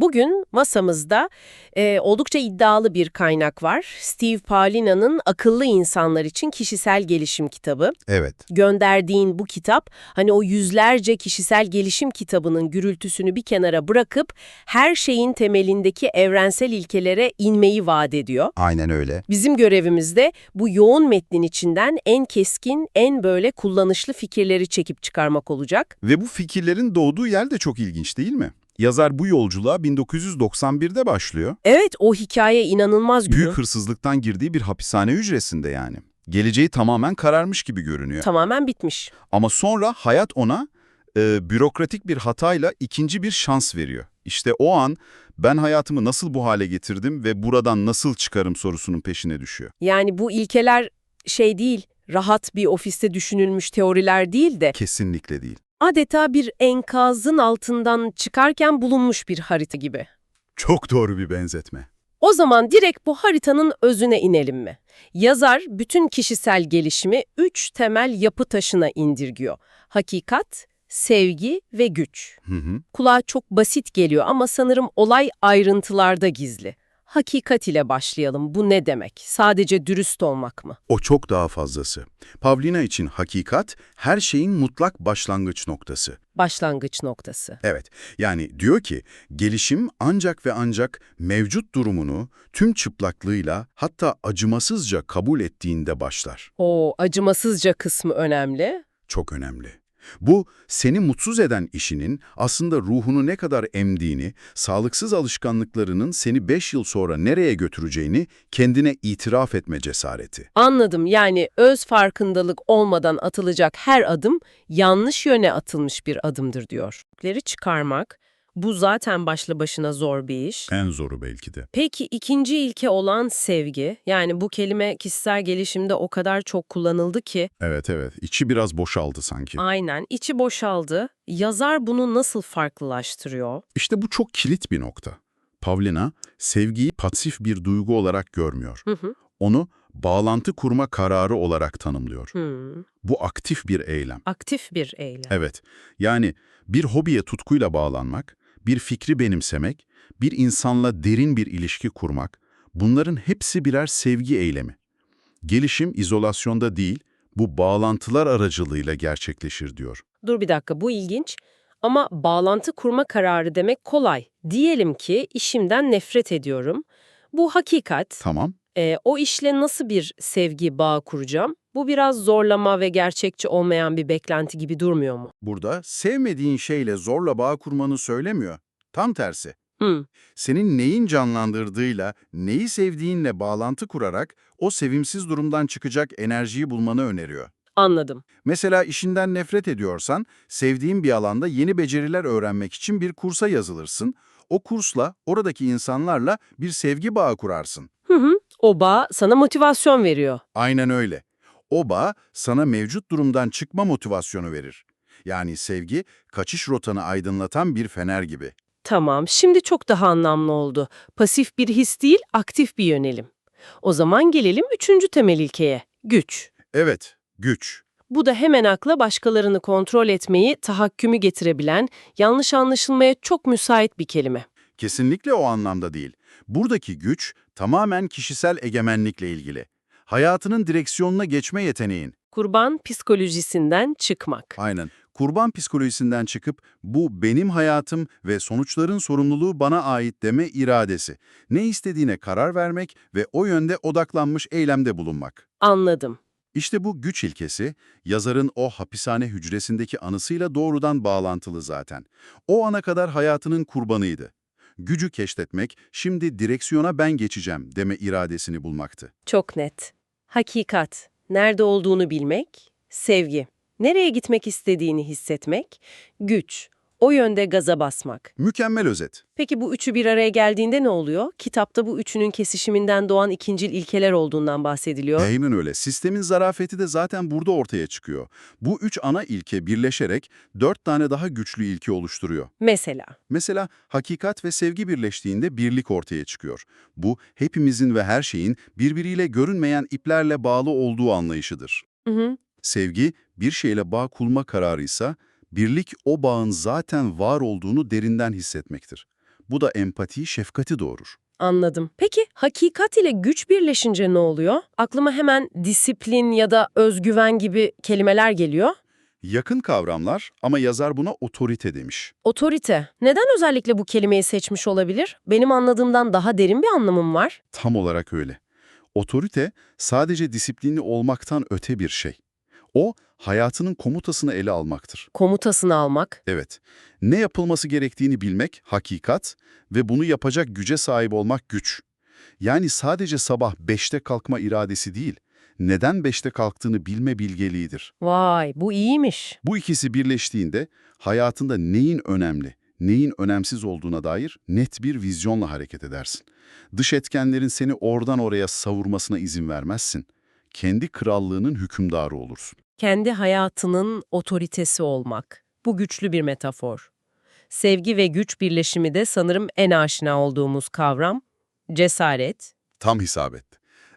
Bugün masamızda oldukça iddialı bir kaynak var. Steve Paulina'nın Akıllı İnsanlar için Kişisel Gelişim kitabı. Evet, Gönderdiğin bu kitap, hani o yüzlerce kişisel gelişim kitabının gürültüsünü bir kenara bırakıp her şeyin temelindeki evrensel ilkelere inmeyi vaat ediyor. aynen öyle. Bizim görevimiz de bu yoğun metnin içinden en keskin, en böyle kullanışlı fikirleri çekip çıkarmak olacak. Ve bu fikirlerin doğduğu yer de çok ilginç değil mi? Yazar bu yolculuğa 1991'de başlıyor. Evet, o hikaye inanılmaz Büyük güçlü. hırsızlıktan girdiği bir hapishane hücresinde yani. Geleceği tamamen kararmış gibi görünüyor. Tamamen bitmiş. Ama sonra hayat ona bürokratik bir hatayla ikinci bir şans veriyor. İşte o an ben hayatımı nasıl bu hale getirdim ve buradan nasıl çıkarım sorusunun peşine düşüyor. Yani bu ilkeler şey değil, rahat bir ofiste düşünülmüş teoriler değil de Kesinlikle değil. adeta bir enkazın altından çıkarken bulunmuş bir harita gibi. Çok doğru bir benzetme. O zaman direkt bu haritanın özüne inelim mi? Yazar bütün kişisel gelişimi 3 temel yapı taşına indirgiyor. Hakikat, sevgi ve güç. Hı hı. Kulağa çok basit geliyor ama sanırım olay ayrıntılarda gizli. Hakikat ile başlayalım. Bu ne demek? Sadece dürüst olmak mı? O çok daha fazlası. Pavlina için hakikat her şeyin mutlak başlangıç noktası. Başlangıç noktası. Evet, yani diyor ki gelişim ancak ve ancak mevcut durumunu tüm çıplaklığıyla hatta acımasızca kabul ettiğinde başlar. O acımasızca kısmı önemli. Çok önemli. Bu, seni mutsuz eden işinin aslında ruhunu ne kadar emdiğini, sağlıksız alışkanlıklarının seni 5 yıl sonra nereye götüreceğini kendine itiraf etme cesareti. Anladım. Yani öz farkındalık olmadan atılacak her adım yanlış yöne atılmış bir adımdır diyor. Leri çıkarmak, bu zaten başlı başına zor bir iş. En zoru belki de. Peki ikinci ilke olan sevgi, yani bu kelime kişisel gelişimde o kadar çok kullanıldı ki, Evet, içi biraz boşaldı sanki. aynen içi boşaldı. Yazar bunu nasıl farklılaştırıyor? İşte bu çok kilit bir nokta. Pavlina, sevgiyi pasif bir duygu olarak görmüyor. Hı hı. Onu bağlantı kurma kararı olarak tanımlıyor. Hmm, Bu aktif bir eylem. aktif bir eylem. Evet, yani bir hobiye tutkuyla bağlanmak, bir fikri benimsemek, bir insanla derin bir ilişki kurmak, bunların hepsi birer sevgi eylemi. Gelişim izolasyonda değil, bu bağlantılar aracılığıyla gerçekleşir diyor. Dur bir dakika, bu ilginç. Ama bağlantı kurma kararı demek kolay. Diyelim ki işimden nefret ediyorum. Bu hakikat. Tamam, O işle nasıl bir sevgi bağı kuracağım? Bu biraz zorlama ve gerçekçi olmayan bir beklenti gibi durmuyor mu? burada sevmediğin şeyle zorla bağ kurmanı söylemiyor. Tam tersi. Hmm, Senin neyin canlandırdığıyla, neyi sevdiğinle bağlantı kurarak o sevimsiz durumdan çıkacak enerjiyi bulmanı öneriyor. anladım. Mesela işinden nefret ediyorsan, sevdiğin bir alanda yeni beceriler öğrenmek için bir kursa yazılırsın. O kursla, oradaki insanlarla bir sevgi bağı kurarsın. Hı hı. O bağ sana motivasyon veriyor. Aynen öyle. O bağ sana mevcut durumdan çıkma motivasyonu verir. Yani sevgi, kaçış rotanı aydınlatan bir fener gibi. Tamam, şimdi çok daha anlamlı oldu. Pasif bir his değil, aktif bir yönelim. O zaman gelelim üçüncü temel ilkeye, güç. Evet, güç. Bu da hemen akla başkalarını kontrol etmeyi, tahakkümü getirebilen, yanlış anlaşılmaya çok müsait bir kelime. Kesinlikle o anlamda değil. Buradaki güç tamamen kişisel egemenlikle ilgili. Hayatının direksiyonuna geçme yeteneğin. Kurban psikolojisinden çıkmak. Aynen. Kurban psikolojisinden çıkıp bu benim hayatım ve sonuçların sorumluluğu bana ait deme iradesi. Ne istediğine karar vermek ve o yönde odaklanmış eylemde bulunmak. Anladım. İşte bu güç ilkesi, yazarın o hapishane hücresindeki anısıyla doğrudan bağlantılı zaten. O ana kadar hayatının kurbanıydı. Gücü keşfetmek, şimdi direksiyona ben geçeceğim deme iradesini bulmaktı. Çok net. Hakikat. Nerede olduğunu bilmek. Sevgi. Nereye gitmek istediğini hissetmek. Güç. O yönde gaza basmak. Mükemmel özet. Peki bu üçü bir araya geldiğinde ne oluyor? Kitapta bu üçünün kesişiminden doğan ikincil ilkeler olduğundan bahsediliyor. Aynen öyle. Sistemin zarafeti de zaten burada ortaya çıkıyor. Bu üç ana ilke birleşerek 4 tane daha güçlü ilke oluşturuyor. Mesela. Mesela hakikat ve sevgi birleştiğinde birlik ortaya çıkıyor. Bu hepimizin ve her şeyin birbiriyle görünmeyen iplerle bağlı olduğu anlayışıdır. Hı hı. Sevgi bir şeyle bağ kurma kararıysa birlik o bağın zaten var olduğunu derinden hissetmektir. Bu da empatiyi, şefkati doğurur. Anladım. Peki hakikat ile güç birleşince ne oluyor? Aklıma hemen disiplin ya da özgüven gibi kelimeler geliyor. Yakın kavramlar ama yazar buna otorite demiş. Otorite. Neden özellikle bu kelimeyi seçmiş olabilir? Benim anladığımdan daha derin bir anlamım var. Tam olarak öyle. Otorite sadece disiplinli olmaktan öte bir şey. O, hayatının komutasını ele almaktır. Komutasını almak. Evet, ne yapılması gerektiğini bilmek, hakikat ve bunu yapacak güce sahip olmak güç. Yani sadece sabah 5'te kalkma iradesi değil, neden 5'te kalktığını bilme bilgeliğidir. Vay, bu iyiymiş. Bu ikisi birleştiğinde hayatında neyin önemli, neyin önemsiz olduğuna dair net bir vizyonla hareket edersin. Dış etkenlerin seni oradan oraya savurmasına izin vermezsin. Kendi krallığının hükümdarı olursun. Kendi hayatının otoritesi olmak. Bu güçlü bir metafor. Sevgi ve güç birleşimi de sanırım en aşina olduğumuz kavram. Cesaret. Tam isabet.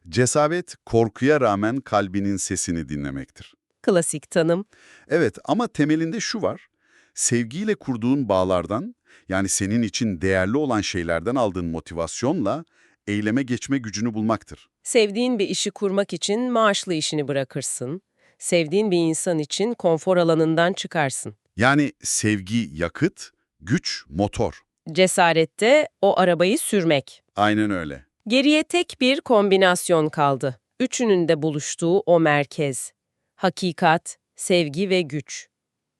Cesaret, korkuya rağmen kalbinin sesini dinlemektir. Klasik tanım. Evet ama temelinde şu var. Sevgiyle kurduğun bağlardan, yani senin için değerli olan şeylerden aldığın motivasyonla eyleme geçme gücünü bulmaktır. Sevdiğin bir işi kurmak için maaşlı işini bırakırsın. Sevdiğin bir insan için konfor alanından çıkarsın. Yani sevgi yakıt, güç motor. Cesarette o arabayı sürmek. Aynen öyle. Geriye tek bir kombinasyon kaldı. Üçünün de buluştuğu o merkez. Hakikat, sevgi ve güç.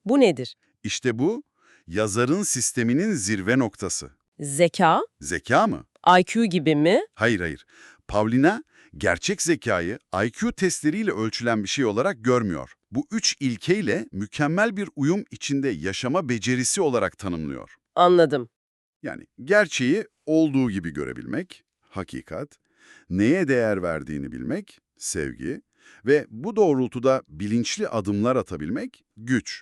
Bu nedir? İşte bu, yazarın sisteminin zirve noktası. Zeka, Zeka mı? IQ gibi mi? Hayır hayır. Pavlina, gerçek zekayı IQ testleriyle ölçülen bir şey olarak görmüyor. Bu üç ilkeyle mükemmel bir uyum içinde yaşama becerisi olarak tanımlıyor. Anladım. Yani gerçeği olduğu gibi görebilmek, hakikat, neye değer verdiğini bilmek, sevgi ve bu doğrultuda bilinçli adımlar atabilmek, güç.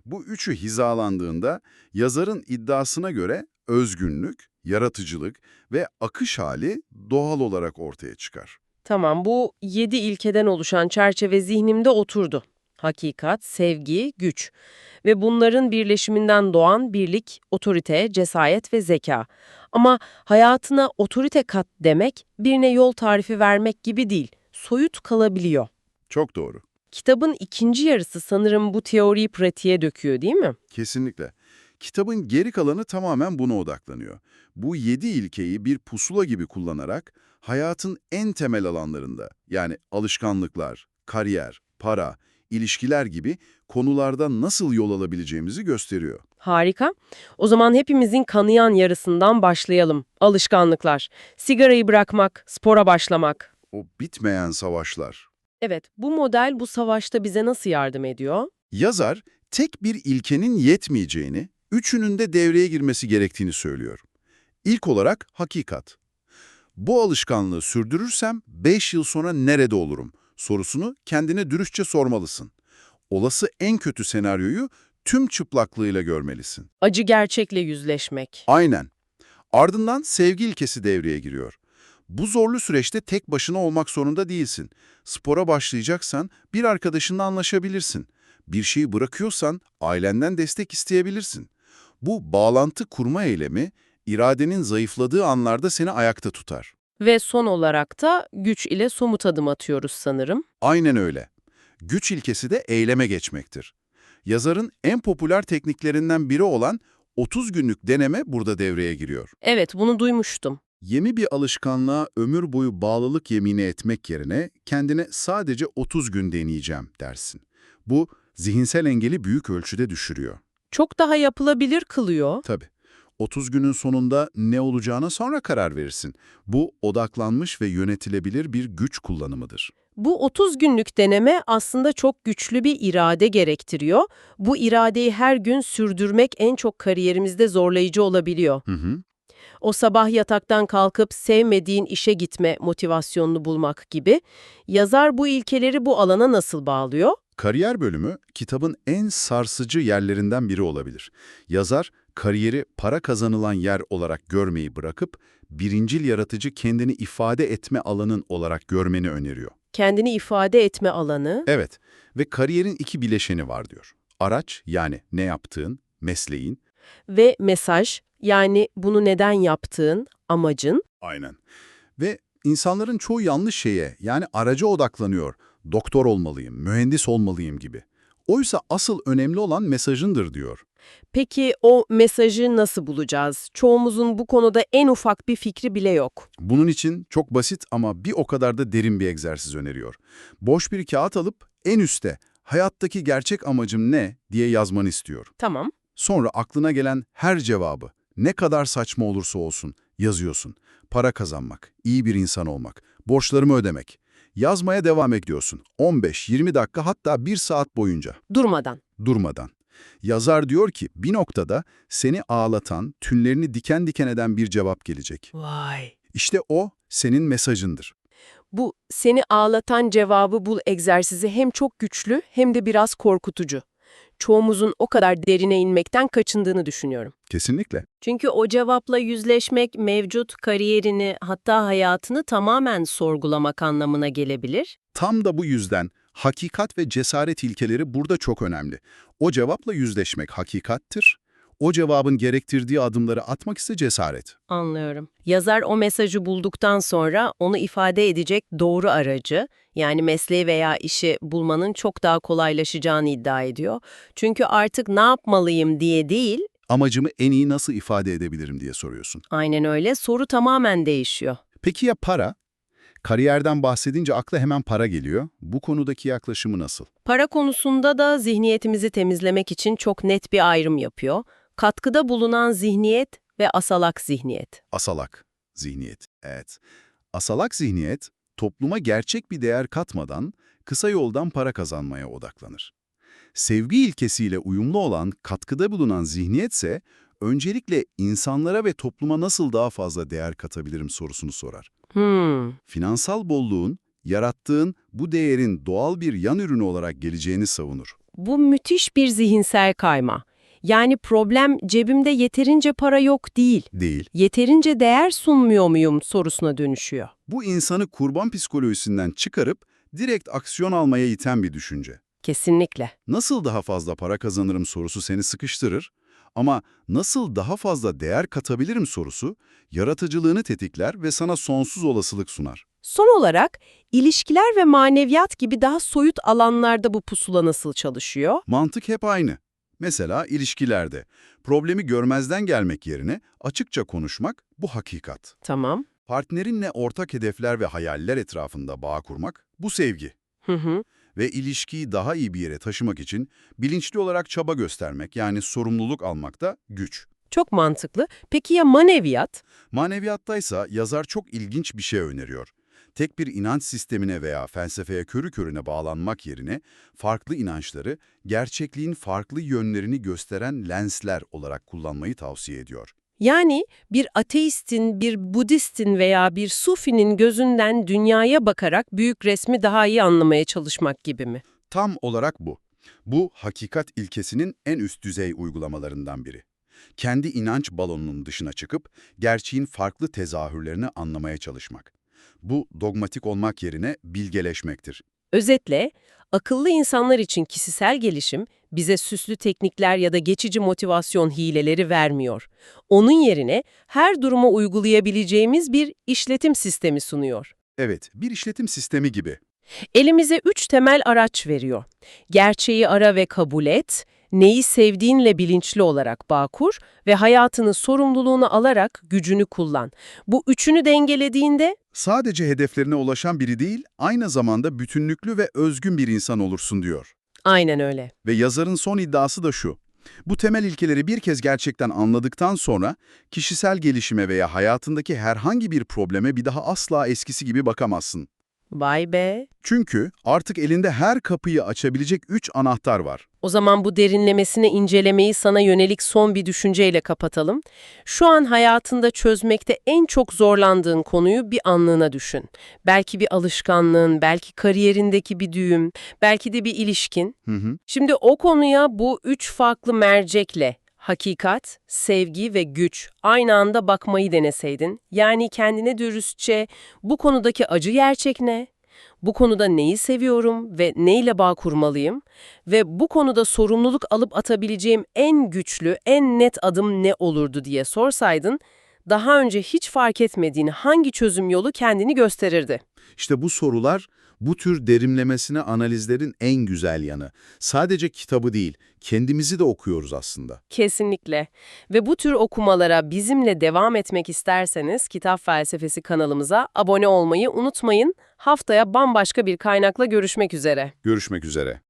Bu üçü hizalandığında yazarın iddiasına göre özgünlük, yaratıcılık ve akış hali doğal olarak ortaya çıkar. Tamam, bu 7 ilkeden oluşan çerçeve zihnimde oturdu. Hakikat, sevgi, güç. Ve bunların birleşiminden doğan birlik, otorite, cesaret ve zeka. Ama hayatına otorite kat demek, birine yol tarifi vermek gibi değil, soyut kalabiliyor. Çok doğru. Kitabın ikinci yarısı sanırım bu teoriyi pratiğe döküyor, değil mi? Kesinlikle. Kitabın geri kalanı tamamen buna odaklanıyor. Bu 7 ilkeyi bir pusula gibi kullanarak hayatın en temel alanlarında, yani alışkanlıklar, kariyer, para, ilişkiler gibi konularda nasıl yol alabileceğimizi gösteriyor. Harika. O zaman hepimizin kanayan yarısından başlayalım. Alışkanlıklar. Sigarayı bırakmak, spora başlamak. O bitmeyen savaşlar. Evet, bu model bu savaşta bize nasıl yardım ediyor? Yazar, tek bir ilkenin yetmeyeceğini, üçünün de devreye girmesi gerektiğini söylüyor. İlk olarak hakikat. Bu alışkanlığı sürdürürsem 5 yıl sonra nerede olurum sorusunu kendine dürüstçe sormalısın. Olası en kötü senaryoyu tüm çıplaklığıyla görmelisin. Acı gerçekle yüzleşmek. Aynen. Ardından sevgi ilkesi devreye giriyor. Bu zorlu süreçte tek başına olmak zorunda değilsin. Spora başlayacaksan bir arkadaşınla anlaşabilirsin. Bir şeyi bırakıyorsan ailenden destek isteyebilirsin. Bu bağlantı kurma eylemi, iradenin zayıfladığı anlarda seni ayakta tutar. Ve son olarak da güç ile somut adım atıyoruz sanırım. Aynen öyle. Güç ilkesi de eyleme geçmektir. Yazarın en popüler tekniklerinden biri olan 30 günlük deneme burada devreye giriyor. Evet, bunu duymuştum. Yeni bir alışkanlığa ömür boyu bağlılık yemini etmek yerine kendine sadece 30 gün deneyeceğim dersin. Bu zihinsel engeli büyük ölçüde düşürüyor. Çok daha yapılabilir kılıyor. Tabii. 30 günün sonunda ne olacağına sonra karar verirsin. Bu odaklanmış ve yönetilebilir bir güç kullanımıdır. Bu 30 günlük deneme aslında çok güçlü bir irade gerektiriyor. Bu iradeyi her gün sürdürmek en çok kariyerimizde zorlayıcı olabiliyor. Hı hı. O sabah yataktan kalkıp sevmediğin işe gitme motivasyonunu bulmak gibi. Yazar bu ilkeleri bu alana nasıl bağlıyor? Kariyer bölümü kitabın en sarsıcı yerlerinden biri olabilir. Yazar, kariyeri para kazanılan yer olarak görmeyi bırakıp, birincil yaratıcı kendini ifade etme alanın olarak görmeni öneriyor. Kendini ifade etme alanı. Evet ve kariyerin iki bileşeni var diyor. Araç yani ne yaptığın, mesleğin Ve mesaj, yani bunu neden yaptığın, amacın. Aynen. Ve insanların çoğu yanlış şeye, yani araca odaklanıyor. Doktor olmalıyım, mühendis olmalıyım gibi. Oysa asıl önemli olan mesajındır diyor. Peki o mesajı nasıl bulacağız? Çoğumuzun bu konuda en ufak bir fikri bile yok. Bunun için çok basit ama bir o kadar da derin bir egzersiz öneriyor. Boş bir kağıt alıp en üste hayattaki gerçek amacım ne diye yazmanı istiyor. Tamam. Sonra aklına gelen her cevabı, ne kadar saçma olursa olsun, yazıyorsun. Para kazanmak, iyi bir insan olmak, borçlarımı ödemek. Yazmaya devam ediyorsun. 15-20 dakika hatta 1 saat boyunca. Durmadan. Durmadan. Yazar diyor ki bir noktada seni ağlatan, tüylerini diken diken eden bir cevap gelecek. Vay. İşte o senin mesajındır. Bu seni ağlatan cevabı bul egzersizi hem çok güçlü hem de biraz korkutucu. Çoğumuzun o kadar derine inmekten kaçındığını düşünüyorum. Kesinlikle. Çünkü o cevapla yüzleşmek mevcut kariyerini hatta hayatını tamamen sorgulamak anlamına gelebilir. Tam da bu yüzden hakikat ve cesaret ilkeleri burada çok önemli. O cevapla yüzleşmek hakikattir. O cevabın gerektirdiği adımları atmak ise cesaret. Anlıyorum. Yazar o mesajı bulduktan sonra onu ifade edecek doğru aracı, yani mesleği veya işi bulmanın çok daha kolaylaşacağını iddia ediyor. Çünkü artık ne yapmalıyım diye değil, Amacımı en iyi nasıl ifade edebilirim diye soruyorsun. aynen öyle, soru tamamen değişiyor. Peki ya para? Kariyerden bahsedince akla hemen para geliyor. Bu konudaki yaklaşımı nasıl? Para konusunda da zihniyetimizi temizlemek için çok net bir ayrım yapıyor. Katkıda bulunan zihniyet ve asalak zihniyet. Asalak zihniyet. Evet. Asalak zihniyet, topluma gerçek bir değer katmadan kısa yoldan para kazanmaya odaklanır. Sevgi ilkesiyle uyumlu olan, katkıda bulunan zihniyetse, öncelikle insanlara ve topluma nasıl daha fazla değer katabilirim sorusunu sorar. Finansal bolluğun, yarattığın bu değerin doğal bir yan ürünü olarak geleceğini savunur. Bu müthiş bir zihinsel kayma. Yani problem cebimde yeterince para yok değil, Değil. yeterince değer sunmuyor muyum sorusuna dönüşüyor. Bu insanı kurban psikolojisinden çıkarıp direkt aksiyon almaya iten bir düşünce. Kesinlikle. Nasıl daha fazla para kazanırım sorusu seni sıkıştırır ama nasıl daha fazla değer katabilirim sorusu yaratıcılığını tetikler ve sana sonsuz olasılık sunar. Son olarak ilişkiler ve maneviyat gibi daha soyut alanlarda bu pusula nasıl çalışıyor? Mantık hep aynı. Mesela ilişkilerde problemi görmezden gelmek yerine açıkça konuşmak bu hakikat. Tamam. Partnerinle ortak hedefler ve hayaller etrafında bağ kurmak bu sevgi. Hı hı. Ve ilişkiyi daha iyi bir yere taşımak için bilinçli olarak çaba göstermek yani sorumluluk almak da güç. Çok mantıklı. Peki ya maneviyat? Maneviyattaysa yazar çok ilginç bir şey öneriyor. Tek bir inanç sistemine veya felsefeye körü körüne bağlanmak yerine farklı inançları gerçekliğin farklı yönlerini gösteren lensler olarak kullanmayı tavsiye ediyor. Yani bir ateistin, bir Budistin veya bir Sufi'nin gözünden dünyaya bakarak büyük resmi daha iyi anlamaya çalışmak gibi mi? Tam olarak bu. Bu hakikat ilkesinin en üst düzey uygulamalarından biri. Kendi inanç balonunun dışına çıkıp gerçeğin farklı tezahürlerini anlamaya çalışmak. Bu dogmatik olmak yerine bilgeleşmektir. Özetle, akıllı insanlar için kişisel gelişim bize süslü teknikler ya da geçici motivasyon hileleri vermiyor. Onun yerine her duruma uygulayabileceğimiz bir işletim sistemi sunuyor. Evet, bir işletim sistemi gibi. Elimize 3 temel araç veriyor. Gerçeği ara ve kabul et, neyi sevdiğinle bilinçli olarak bağ kur ve hayatının sorumluluğunu alarak gücünü kullan. Bu üçünü dengelediğinde Sadece hedeflerine ulaşan biri değil, aynı zamanda bütünlüklü ve özgün bir insan olursun diyor. aynen öyle. Ve yazarın son iddiası da şu. Bu temel ilkeleri bir kez gerçekten anladıktan sonra kişisel gelişime veya hayatındaki herhangi bir probleme bir daha asla eskisi gibi bakamazsın. Vay be. Çünkü artık elinde her kapıyı açabilecek 3 anahtar var. O zaman bu derinlemesine incelemeyi sana yönelik son bir düşünceyle kapatalım. Şu an hayatında çözmekte en çok zorlandığın konuyu bir anlığına düşün. Belki bir alışkanlığın, belki kariyerindeki bir düğüm, belki de bir ilişkin. Şimdi o konuya bu 3 farklı mercekle, hakikat, sevgi ve güç aynı anda bakmayı deneseydin, yani kendine dürüstçe bu konudaki acı gerçek ne? Bu konuda neyi seviyorum ve neyle bağ kurmalıyım? Ve bu konuda sorumluluk alıp atabileceğim en güçlü, en net adım ne olurdu diye sorsaydın, daha önce hiç fark etmediğin hangi çözüm yolu kendini gösterirdi? İşte bu sorular, bu tür derinlemesine analizlerin en güzel yanı. Sadece kitabı değil, kendimizi de okuyoruz aslında. Kesinlikle. Ve bu tür okumalara bizimle devam etmek isterseniz Kitap Felsefesi kanalımıza abone olmayı unutmayın. Haftaya bambaşka bir kaynakla görüşmek üzere. Görüşmek üzere.